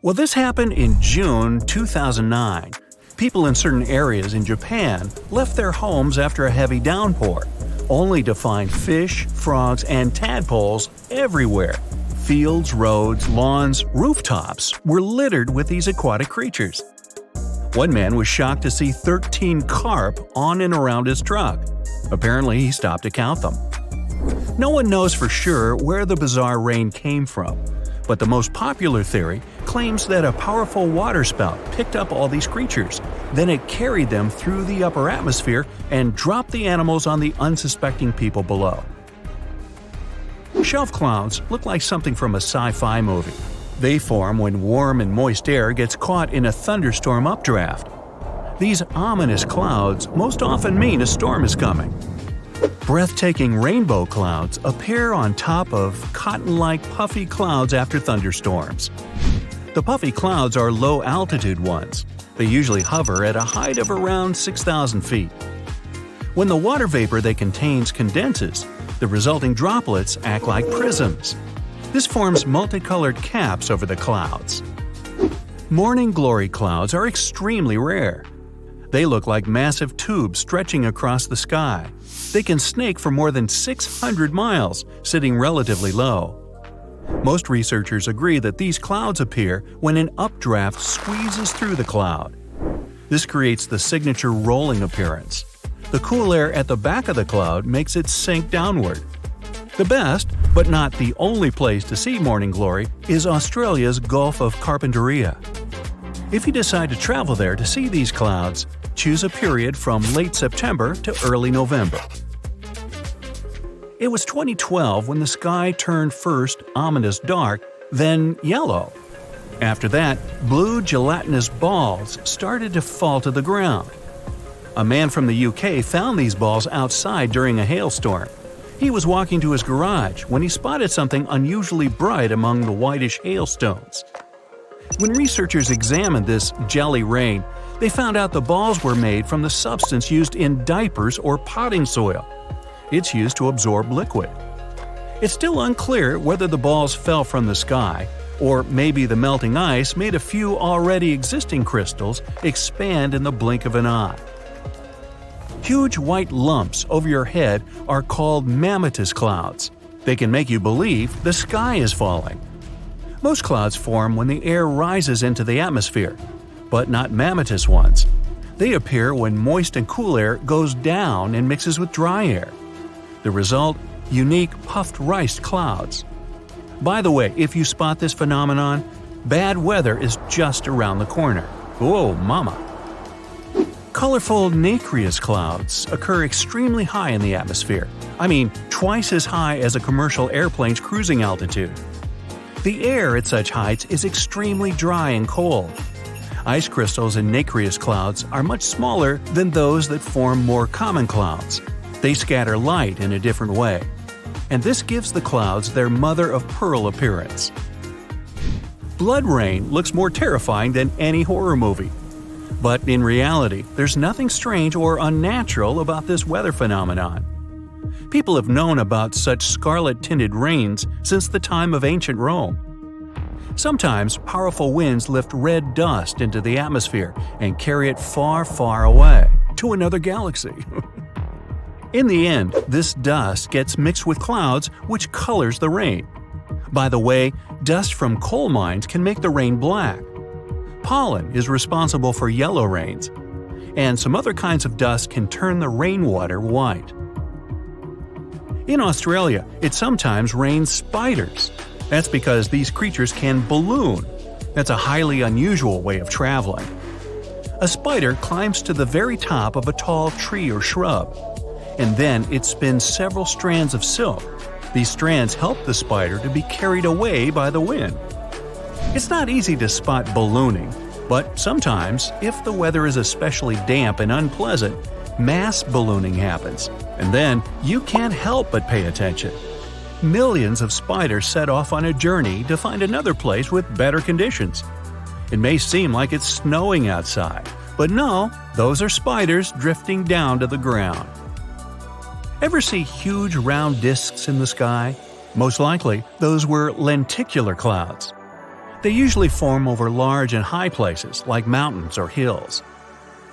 Well, this happened in June 2009. People in certain areas in Japan left their homes after a heavy downpour, only to find fish, frogs, and tadpoles everywhere. Fields, roads, lawns, rooftops were littered with these aquatic creatures. One man was shocked to see 13 carp on and around his truck. Apparently, he stopped to count them. No one knows for sure where the bizarre rain came from, but the most popular theory claims that a powerful waterspout picked up all these creatures. Then it carried them through the upper atmosphere and dropped the animals on the unsuspecting people below. Shelf clouds look like something from a sci-fi movie. They form when warm and moist air gets caught in a thunderstorm updraft. These ominous clouds most often mean a storm is coming. Breathtaking rainbow clouds appear on top of cotton-like puffy clouds after thunderstorms. The puffy clouds are low-altitude ones. They usually hover at a height of around 6,000 feet. When the water vapor they contain condenses, the resulting droplets act like prisms. This forms multicolored caps over the clouds. Morning glory clouds are extremely rare. They look like massive tubes stretching across the sky. They can snake for more than 600 miles, sitting relatively low. Most researchers agree that these clouds appear when an updraft squeezes through the cloud. This creates the signature rolling appearance. The cool air at the back of the cloud makes it sink downward. The best, but not the only place to see morning glory, is Australia's Gulf of Carpentaria. If you decide to travel there to see these clouds, choose a period from late September to early November. It was 2012 when the sky turned first ominous dark, then yellow. After that, blue gelatinous balls started to fall to the ground. A man from the UK found these balls outside during a hailstorm. He was walking to his garage when he spotted something unusually bright among the whitish hailstones. When researchers examined this jelly rain, they found out the balls were made from the substance used in diapers or potting soil. It's used to absorb liquid. It's still unclear whether the balls fell from the sky, or maybe the melting ice made a few already existing crystals expand in the blink of an eye. Huge white lumps over your head are called mammoth clouds. They can make you believe the sky is falling. Most clouds form when the air rises into the atmosphere, but not mammoth ones. They appear when moist and cool air goes down and mixes with dry air. The result? Unique puffed rice clouds. By the way, if you spot this phenomenon, bad weather is just around the corner. Whoa, mama! Colorfulnakrius clouds occur extremely high in the atmosphere. I mean, twice as high as a commercial airplane's cruising altitude. The air at such heights is extremely dry and cold. Ice crystals in nacreous clouds are much smaller than those that form more common clouds. They scatter light in a different way. And this gives the clouds their mother-of-pearl appearance. Blood rain looks more terrifying than any horror movie. But in reality, there's nothing strange or unnatural about this weather phenomenon. People have known about such scarlet-tinted rains since the time of ancient Rome. Sometimes powerful winds lift red dust into the atmosphere and carry it far, far away, to another galaxy. In the end, this dust gets mixed with clouds, which colors the rain. By the way, dust from coal mines can make the rain black. Pollen is responsible for yellow rains, and some other kinds of dust can turn the rainwater white. In Australia, it sometimes rains spiders. That's because these creatures can balloon. That's a highly unusual way of traveling. A spider climbs to the very top of a tall tree or shrub, and then it spins several strands of silk. These strands help the spider to be carried away by the wind. It's not easy to spot ballooning, but sometimes, if the weather is especially damp and unpleasant, mass ballooning happens, and then you can't help but pay attention. Millions of spiders set off on a journey to find another place with better conditions. It may seem like it's snowing outside, but no, those are spiders drifting down to the ground. Ever see huge round discs in the sky? Most likely, those were lenticular clouds. They usually form over large and high places, like mountains or hills.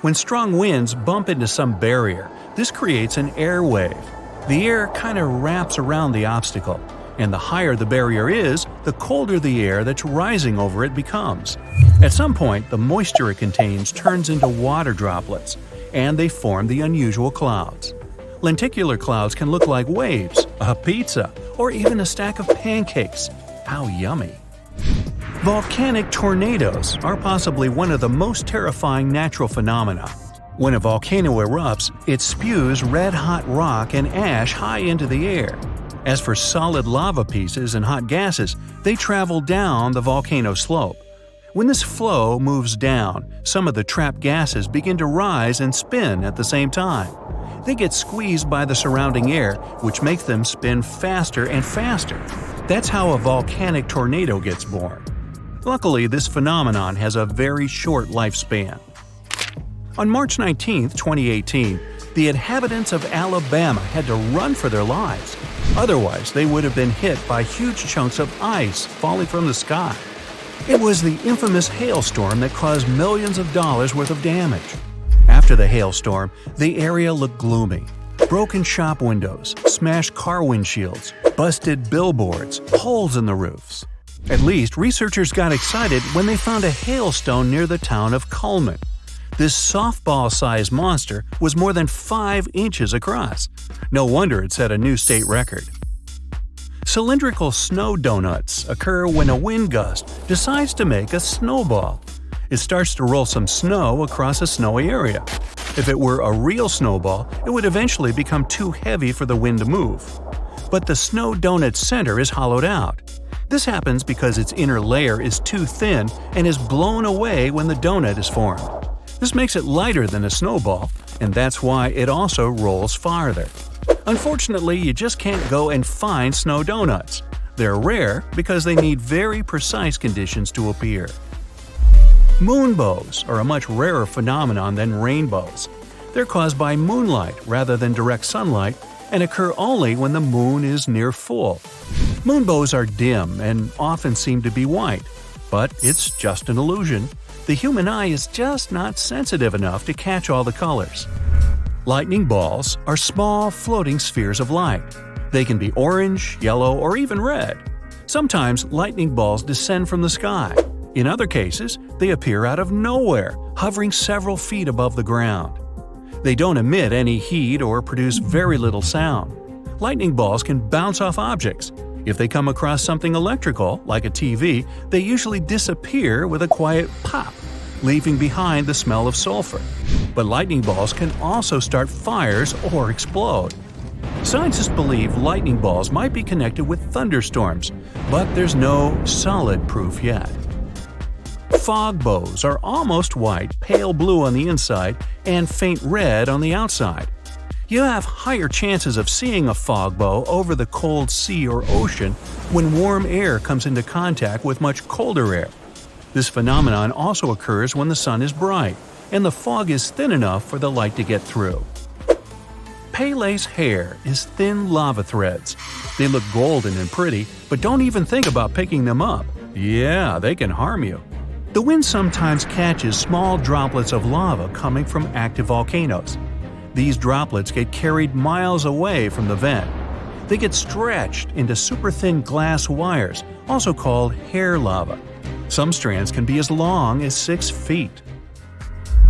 When strong winds bump into some barrier, this creates an air wave. The air kind of wraps around the obstacle, and the higher the barrier is, the colder the air that's rising over it becomes. At some point, the moisture it contains turns into water droplets, and they form the unusual clouds. Lenticular clouds can look like waves, a pizza, or even a stack of pancakes. How yummy! Volcanic tornadoes are possibly one of the most terrifying natural phenomena. When a volcano erupts, it spews red-hot rock and ash high into the air. As for solid lava pieces and hot gases, they travel down the volcano slope. When this flow moves down, some of the trapped gases begin to rise and spin at the same time. They get squeezed by the surrounding air, which makes them spin faster and faster. That's how a volcanic tornado gets born. Luckily, this phenomenon has a very short lifespan. On March 19, 2018, the inhabitants of Alabama had to run for their lives. Otherwise, they would have been hit by huge chunks of ice falling from the sky. It was the infamous hailstorm that caused millions of dollars worth of damage. After the hailstorm, the area looked gloomy. Broken shop windows, smashed car windshields, busted billboards, holes in the roofs. At least, researchers got excited when they found a hailstone near the town of Cullman. This softball-sized monster was more than 5 inches across. No wonder it set a new state record. Cylindrical snow donuts occur when a wind gust decides to make a snowball. It starts to roll some snow across a snowy area. If it were a real snowball, it would eventually become too heavy for the wind to move. But the snow donut's center is hollowed out. This happens because its inner layer is too thin and is blown away when the donut is formed. This makes it lighter than a snowball, and that's why it also rolls farther. Unfortunately, you just can't go and find snow donuts. They're rare because they need very precise conditions to appear. Moonbows are a much rarer phenomenon than rainbows. They're caused by moonlight rather than direct sunlight and occur only when the moon is near full. Moonbows are dim and often seem to be white, but it's just an illusion. The human eye is just not sensitive enough to catch all the colors. Lightning balls are small, floating spheres of light. They can be orange, yellow, or even red. Sometimes lightning balls descend from the sky. In other cases, they appear out of nowhere, hovering several feet above the ground. They don't emit any heat or produce very little sound. Lightning balls can bounce off objects. If they come across something electrical, like a TV, they usually disappear with a quiet pop, leaving behind the smell of sulfur. But lightning balls can also start fires or explode. Scientists believe lightning balls might be connected with thunderstorms, but there's no solid proof yet. Fog bows are almost white, pale blue on the inside, and faint red on the outside. You have higher chances of seeing a fog bow over the cold sea or ocean when warm air comes into contact with much colder air. This phenomenon also occurs when the sun is bright and the fog is thin enough for the light to get through. Pele's hair is thin lava threads. They look golden and pretty, but don't even think about picking them up. Yeah, they can harm you. The wind sometimes catches small droplets of lava coming from active volcanoes. These droplets get carried miles away from the vent. They get stretched into super thin glass wires, also called hair lava. Some strands can be as long as 6 feet.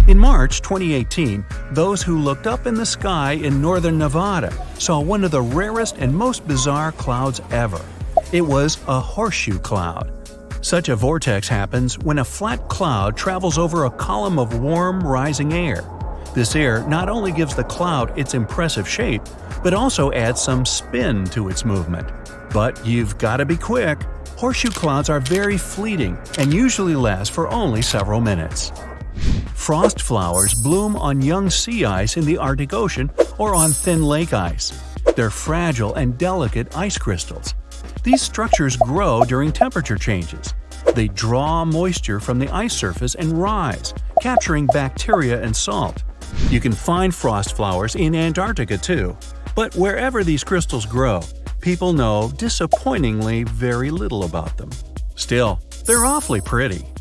In March 2018, those who looked up in the sky in northern Nevada saw one of the rarest and most bizarre clouds ever. It was a horseshoe cloud. Such a vortex happens when a flat cloud travels over a column of warm, rising air. This air not only gives the cloud its impressive shape, but also adds some spin to its movement. But you've got to be quick. Horseshoe clouds are very fleeting and usually last for only several minutes. Frost flowers bloom on young sea ice in the Arctic Ocean or on thin lake ice. They're fragile and delicate ice crystals. These structures grow during temperature changes. They draw moisture from the ice surface and rise, capturing bacteria and salt. You can find frost flowers in Antarctica too, but wherever these crystals grow, people know disappointingly very little about them. Still, They're awfully pretty.